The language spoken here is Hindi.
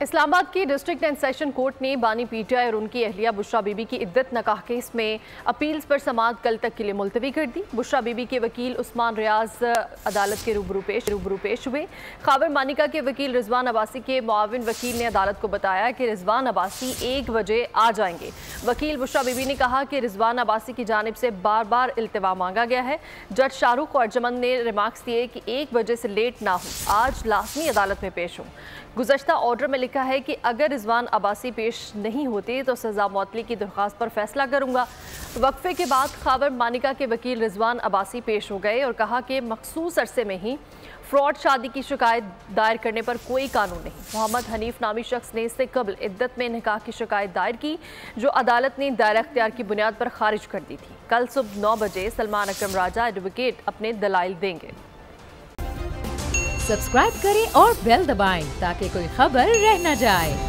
इस्लामाबाद की डिस्ट्रिक्ट एंड सेशन कोर्ट ने बानी पीटीआई और उनकी अहलिया बुशरा बीबी की इद्दत नकाह केस में अपील्स पर समाअत कल तक के लिए मुलतवी कर दी। बुशरा बीबी के वकील उस्मान रियाज अदालत के रूबरू पेश हुए। खाबर मानिका के वकील रिजवान अब्बासी के मुआविन वकील ने अदालत को बताया कि रिजवान अब्बासी 1 बजे आ जाएंगे। वकील बुशरा बीबी ने कहा कि रिजवान अब्बासी की जानिब से बार बार इल्तिवा मांगा गया है। जज शाहरुख और अर्जमंद ने रिमार्क्स दिए कि 1 बजे से लेट ना हो, आज लाजमी अदालत में पेश हों। गुज़श्ता ऑर्डर में लिखा है कि अगर रिजवान अब्बासी पेश नहीं होते तो सज़ा मौतली की दरख्वास्त पर फैसला करूंगा। वक्फे के बाद खाबर मानिका के वकील रिजवान अब्बासी पेश हो गए और कहा कि मखसूस अरसे में ही फ्रॉड शादी की शिकायत दायर करने पर कोई कानून नहीं। मोहम्मद हनीफ नामी शख्स ने इससे कबल इद्दत में निकाह की शिकायत दायर की, जो अदालत ने दायरा इख्तियार की बुनियाद पर खारिज कर दी थी। कल सुबह 9 बजे सलमान अकरम राजा एडवोकेट अपने दलाइल देंगे। सब्सक्राइब करें और बेल दबाएं ताकि कोई खबर रह न जाए।